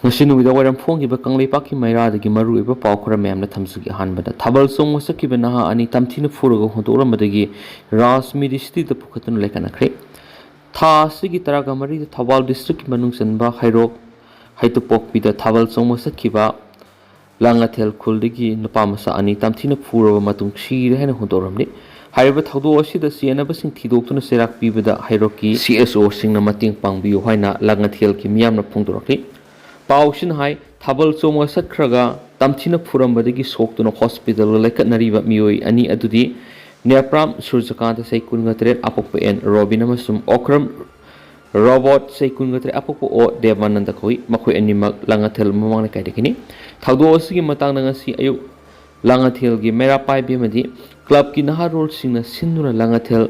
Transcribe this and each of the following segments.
ngasi nuida waram phonggiba kanglei mairada gi maru iba paw khora mem na thamsugi hanbada thabal song sakiba naha ani tamthina phuraga hondoramadagi rasmidi city da pukhatun lekana khre tha sigi taraga mari da Thabal district manung sanba hairok haitupokpida Thabal song sakiba langathel khuldagi nupamasa ani tamthina phuraba matung shire hena hondoramni haiba thaudo asida sienaba sing thidoktuna serak pibada hairoki CSO singna mating pangbiu haina langathel ki miyamna phongdorakli Pausin hai Thabal Choma Sakraga Tamthina Purambadagi Soktuna Hospital Lekatnariba Mioi Ani Adudi Nepram Surjakanta Saikungatret Apoko and Robinamasum Okram Robot Saikungatret Apoko o Devananda Koi Makoi Animak Langatel Mamana Katakini Taudosi Matangasi Ayu Langatel Gi Merapai Bimadi Club Ki Naha Roll Singna Sinduna Langatel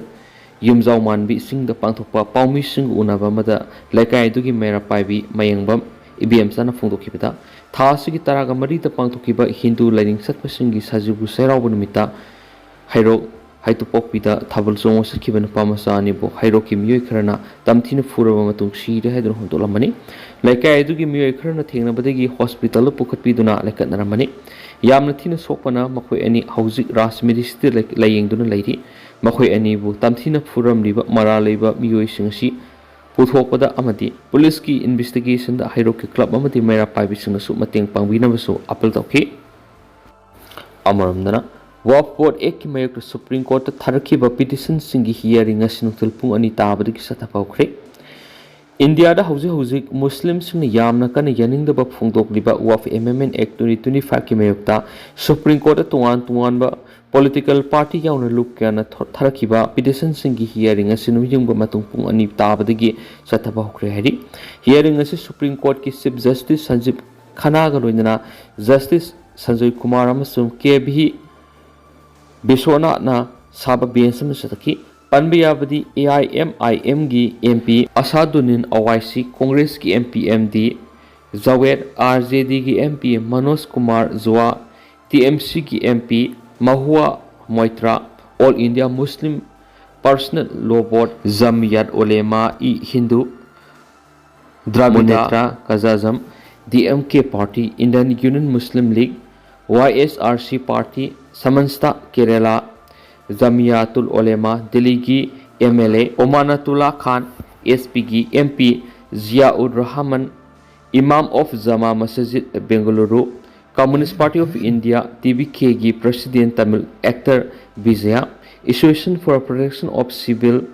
Yumzau Manbi Sing the Panthopa Paumi Sing Unavamada Lekai Dugi Merapai Bi Mayangbam IBM sana phongdokibada thasigi taraga marida pangthokiba Hindu lining satpasingi sajibu sairaubu nimita hairo haitupokpida Thabal Choma sakhiba nupamasa ani bo hairoki miyoi kharana tamthina phuraba matung sire haidun hondolamani laikai adugi miyoi kharana thengnabadagi hospital pukhatpiduna lekatnaramani yamna thina sokpana makoi ani hauzik rasmidi city layengduna lairi makoi ani bu tamthina phuramliba mara leiba miyoi singasi Puthokpada amati police ki investigation da hairoki club amati mera paibising su mateng pangbinabasu appeal tawki amaramdana Waqf Board Act ki mayok Supreme Court ta tharakhiba petitions singi hearing asinuktul pung ani tabadagi satapawkhre India da hauzik Muslims sing yamna kana yaningdaba phongdokliba Waqf Amendment Act 2025 ki mayok ta Supreme Court ta tuan ba political party yauna lukana tharakhiba petition singi hearing asinu yungba matung pung ani tabadagi sataba hokre hari hearing asi Supreme Court ki Chief Justice Sanjeev Khanna ga loinana Justice Sanjay Kumar amasum KB Biswana na saba bench sataki panbiyabadi AIMIM gi MP Asaduddin Owaisi Congress ki MP MD Zawed RJD gi MP Manoj Kumar Zua TMC ki MP Mahua Moitra All India Muslim Personal Law Board Jamiyat Ulema I Hindu Dravidra Kazazam DMK Party Indian Union Muslim League YSRC Party Samansta Kerala Jamiyatul Ulema Delhi ki MLA Omanatullah Khan SPG MP Ziaur Rahman Imam of Jama Masjid Bengaluru Communist Party of India TBK gi President Tamil actor Vijaya Association for Protection of Civil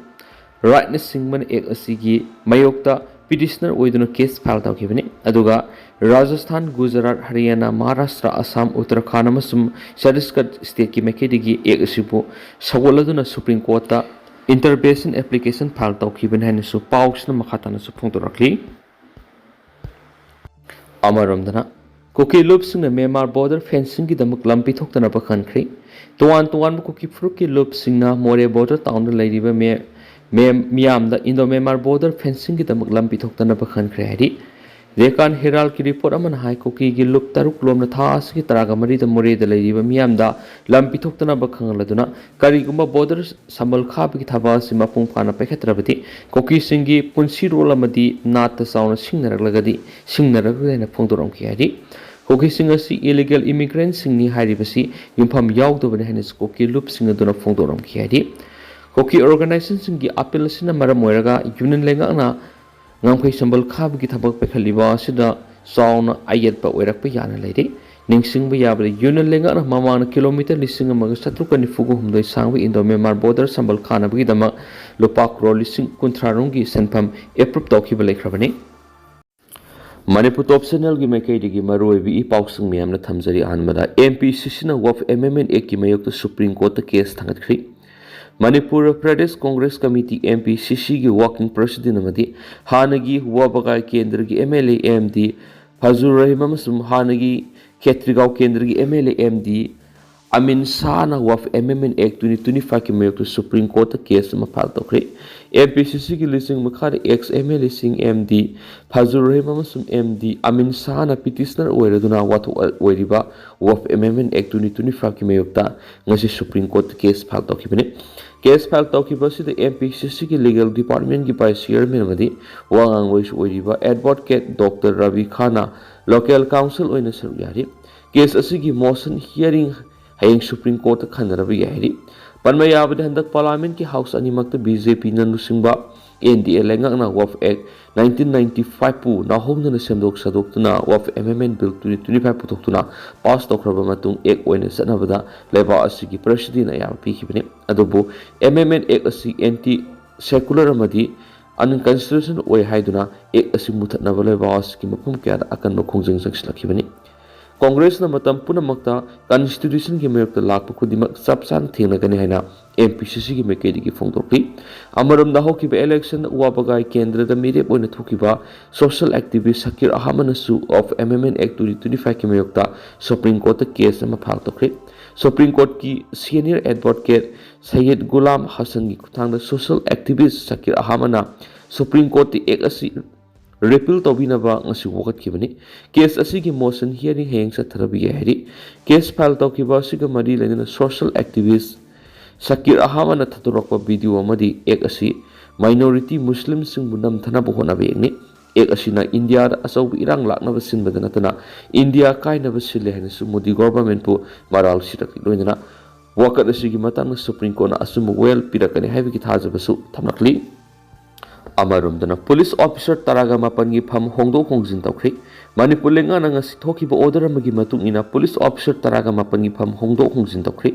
Rights Singman Act asigi mayokta petitioner oiduna case file tawkibani aduga Rajasthan Gujarat Haryana Maharashtra Assam Uttarakhand amasum Chhattisgarh state ki makedigi Act asibu sagoladuna Supreme Court ta intervention application file tawkibani hainasu pausna makhatana su phongdorakli amaramdana Kuki lupsingna Myanmar Border fencing ki damak lampi thoktana pakhankri tuan Kuki fruki lupsingna More Border town da lairiba miyamda Indo Myanmar Border fencing ki damak lampi thoktana pakhankri hari Dekan Herald ki report amana hai Kuki gi lup taruk lomna thas ki taraga mari da More da lairiba miyamda lampi thoktana pakhangladuna karigumba border sambal khab ki Thabal sima pung phana pekhatrabati Kuki singi punsi role amadi nat ta sauna singnaraglagadi singnaraglena phongdoram ki hari Kuki singasi illegal immigrants singni haribasi yumpham yaudobane hanis Kuki lupsingna duna phongdoram ki hari Kuki organization singi appeal sina maram oiraga union lengakna ngamkhai sambal khab ki thabak pekhaliba sida sauna ayetpa oirakpa yana leire ningsingba yabale union lengakna mamana kilometer lising amaga satrukani fugu humdoi sangba Indo Myanmar border sambal khana bagi dama lupa crore lising kuntrarung gi senpham approve tawkhiba lekhrabani Manipur top channel gi maikaidigi maroi pausung miyamna thamjari anmada MPCC na Waqf Amendment Act ki mayokta Supreme Court ta case thangatkri Manipur Pradesh Congress Committee MPCC gi working president amadi hanagi Huabagai Kendra gi MLA MD Fazur Rahim amasum hanagi Khetrigau Kendra gi MLA MD Amin Sana Waqf Amendment Act 2025 ki mayokta Supreme Court ta case ma file tawkri MPCC ki listing makhari ex MLA sing MD Fazur Rahim amasum MD Amin Sana petitioner oiraduna wathu oiriba Waqf Amendment Act 2025 ki mayokta ngasi Supreme Court case file tawkibani Case file tokibasida MPCC ki legal department ki vice chairman amadi wangang voice oiriba advocate Dr. Ravi Khana local council oina saru yari. Case asigi motion hearing hayeng Supreme Court khanaraba yari. Panmayabadi handak parliament ki house animakta BJP na lusingba NDA lengak na Waqf Act 1995 pu na homna na semdok sadok na Waqf Amendment Bill 2025 putok tuna pass tokraba matung ek oina sanabada leba asigi president ayam pikibane adobo Amendment Act asi anti secular amadi unconstitutional oi haiduna ek asi muthatnaba leba asigi mapum kya akan makhongjang sakslakibane Congress na matam punamakta constitution ki mayokta lakpa khudimak sapsan thengnagani haina MPCC ki mekedi ki phongdokli amaram da hokiba election wabagai kendra da mirep oina thukiba social activist Sakir Ahamanasu of Amendment Act 2025 ki mayokta Supreme Court case ama phangtokli Supreme Court ki senior advocate Sayyid Gulam Hassan ki khuthangda social activist Sakir Ahamana Supreme Court ti ek asi repeal tobinaba ngasi wakat kibani case asigi motion hearing heng sa tharabi yahri case file tokiba siga mari lenina social activist Sakir Ahamana thaturokpa video amadi ek asi minority muslim sing bunam thana bohona begni ek asina India da asaw irang lakna basin badana tana India kaina basile hena su Modi government pu maral sirak loina wakat asigi matang Supreme Court na asum well pirakani habi ki thaja basu thamnakli Amarumdana police officer taraga mapangi pham hongdo hongjin tawkhri Manipur lenga na ngasi thokiba order amagi matung ina police officer taraga mapangi pham hongdo hongjin tawkhri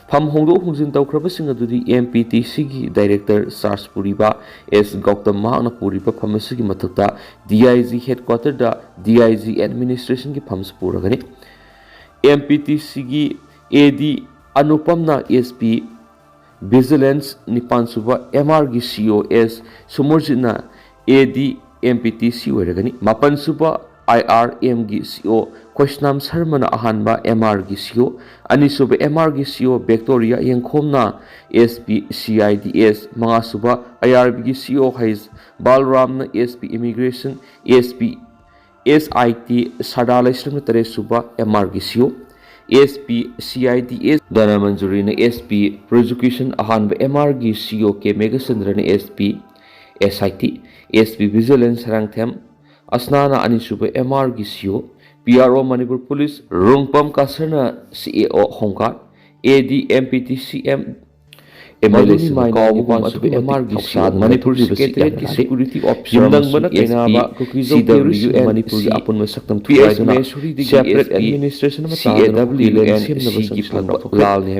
pham hongdo hongjin tawkhraba singa dudi MPTC gi director Sars Puriba S Gautam Mahna Puriba pham asigi mathukta DIG headquarter da DIG administration gi pham spuragani MPTC gi AD Anupamna SP Vigilance Nipan Suba MR gi COS Sumurjina AD MPTC oiragani Mapan Suba IRM gi CO Kwashnam Sarmana Ahanba MR gi CO Ani Suba MR gi CO Victoria Yengkhomna SP CIDS Manga Suba IRB gi CO Hais Balramna SP Immigration SP SIT Sadalaislem Tare Suba MR gi CO SP CIDS Dana Manjuri na SP Prosecution Ahanba MR gi CO ke Megasandra na SP SIT SP Vigilance Rangthem Asnana Anisuba MR gi CO PRO Manipur Police Rungpam Kasarna CEO Hongkat AD MPTCM MLS Kawabukan Suba MR gi CO Manipur Security Officer Yumdang Kainaba Kuki Manipur Apun Masaktam Tuaiduna Separate Administration CAW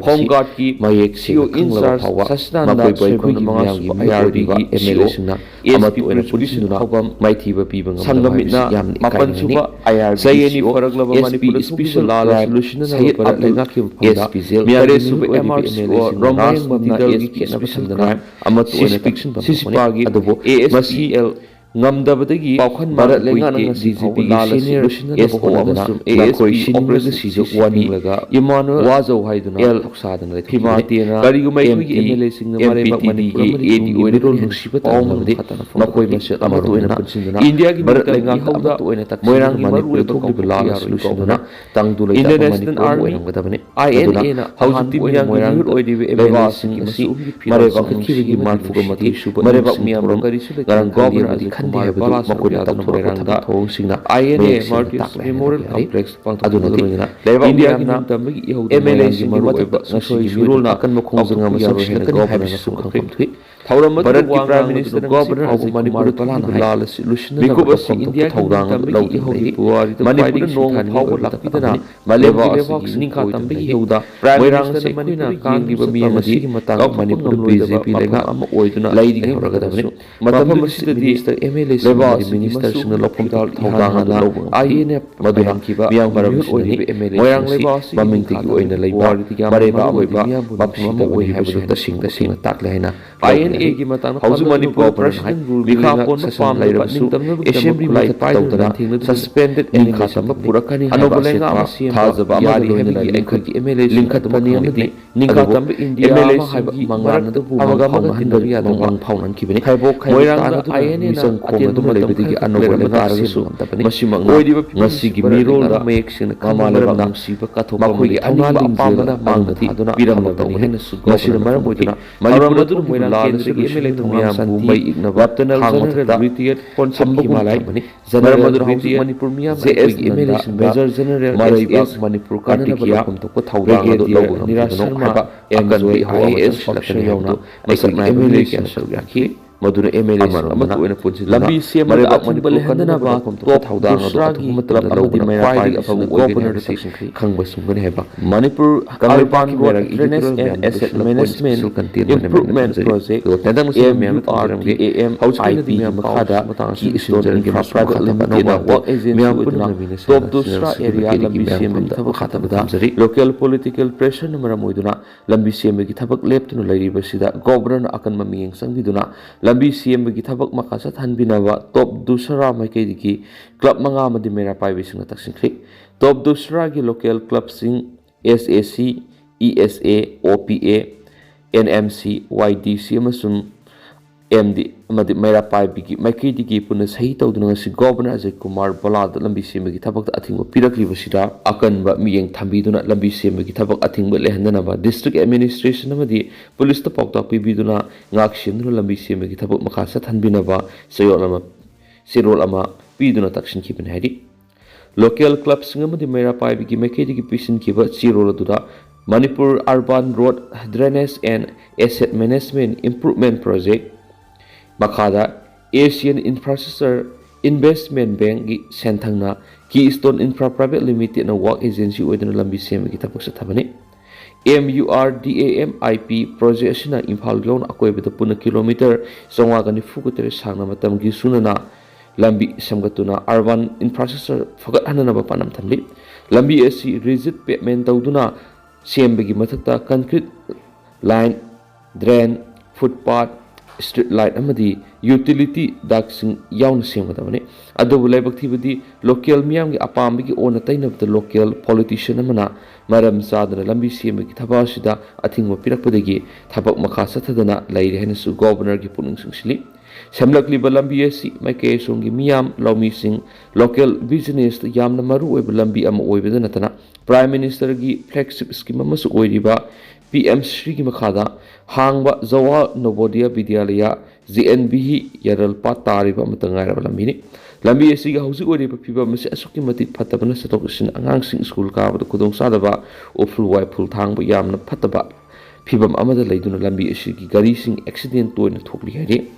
Hongkat ki Mayek CO Insars Sasnanda Soibon Mangasu IRB MLS na Amatu Ena Police na Maithiba Pibang Sangamit na Mapan Suba IRB Sayeni Faraglaba Manipur Special Resolution Sayed Atlenga Kim SP Zel Miare Suba MR CO Romayang Matidal Special Crime Amatu Ena Fiction Sisipagi Adobo ASCL Ngamdabadagi Paukan Marat Lenga ng CCP Senior SO amasum ASP Operator Sijo Wani Emmanuel Wazo Haiduna L Taksadan Himatina Karigumay MLA Sing na Marebak Manipur AD Oirol Nusipat Amamadi Makoy Masya Amatu Ena Pansinduna India Gi Marat Lenga Amatu Ena Taksadan Moirang Manipur Tokli Lala Solution na Tangdulay International Army INA na Hausuti Moirang Moirang Oidiwe MLA Sing Masi Marebak Kiri Manfuga Mati Marebak Miyamrong Garang Governor Kumar Balas Makuda Tamthina Thosingna INA Martyrs Memorial Complex Adunati India na MLA Simaru Nasi Mirul na akan makhongjang masakshna kan habis sukhamthi Thauram Bharat ki Prime Minister Governor of Manipur Palana Lal Solution Mikubasi India Thawrang Lauki Hoki Puari Manipur Nong Power Lakpidana Maleva Ningka Tambi Yehuda Prime Minister Manipur Kangi Bamiyamasi Matang Manipur BJP Lenga Ama Oiduna Laidi Horagadamani Matam Minister MLA Minister Sina Lopidal Thawrang INF Madurang Kiba Miang Baramishani Moyang Lebasi Mamingti Oina Lebar Mareba Oiba Mapsima Oi Habuta Sing Taklehina UNA gi matang hauju Manipur president rule mikha pon pam lairasu assembly mai tawdana suspended animation purakani anobalenga amasi thazaba amari hebi ekhaki MLA linkhat pani amadi ninka tambe India ma haiba mangana du amaga maga tindabi ya dong phaunan kibani moirang INA na atian du lebedi anobalenga tarasu masimang ngasi gi mirol da mayeksin kamala bang siba kathoma magi anima pamana mangati piramna tawne ngasi maram bodina Manipur du moirang kendra gi MLA thongya mumbai igna waptana general retreat concept himalay general Manipur miyam gi MLA major general maraiba Manipur kanana kom to ko thawda do law nirasharma enjoy IAS selection yauna masak MLA ki asal yakhi madura MLA amatu ena punji lambi sema da Manipur kanana ba top thawda do matlab amadi mera pai afamu governor section khangba sungani heba Manipur urban road drainage and asset management improvement project tadang MURDAM housekeeping miyam khada ki stone infrastructure limited na work agency udna top dusra area lambi sema thaba khata bada local political pressure numara moiduna lambi sema gi thabak leptuna lairiba sida governor akan mamiyeng sangbiduna lambi sema gi thabak makasa thanbinawa top dusra maikei gi club manga amadi mera paibisinga taksingkhri top dusra gi local club sing SAC ESA OPA NMC YDC amasum MD amadi mera paibigi maikei digi puna sahi tawduna si governor Ajay Kumar Balad lambi semagi thabak athingba pirakliba sida akanba miyeng thambiduna lambi semagi thabak athingba lehandana ba district administration amadi police ta pawta pibiduna ngak semduna lambi semagi thabak makha sathanbina ba sirol ama piduna taksin kibin haidi local clubs ngamadi mera paibigi maikei digi pisin kiba sirol dura Manipur urban road drainage and asset management improvement project Makada Asian Infrastructure Investment Bank gi senthangna Keystone Infra Private Limited na work agency oidana lambi semagi thapak sa thabani MURDAM IP project asina Imphal Lone akoibata puna kilometer songwagani fukutere sangna matam gi sunana lambi samgatuna urban infrastructure fagat hanana ba panam thamli lambi asi rigid pavement tawduna sembagi mathakta concrete line drain footpath street light amadi utility daksing yawn semgadabani adobu laibak thibadi local miyam gi apambi gi ona tainabda local politician amana maram sadana lambi semagi thabasida athingwa pirakpadagi thabak makha sathadana laire hena su governor gi puning sungsili samlakli lambi asi maike songi miyam lawmi sing local business yamna maru oiba lambi ama oibada natana prime minister gi flagship scheme amasu oiriba PM Shri ki makhada hangba Zawa Novodia Vidyalaya ZNB Yaral Patariba matangai lambi lambi asi ga hausi ori piba mase asuki mati phatabana satok sin angang sing school ka ba kudong sadaba oful wai phul thang ba yamna phataba phibam amada leiduna lambi asi gi gari sing accident toina thokli hari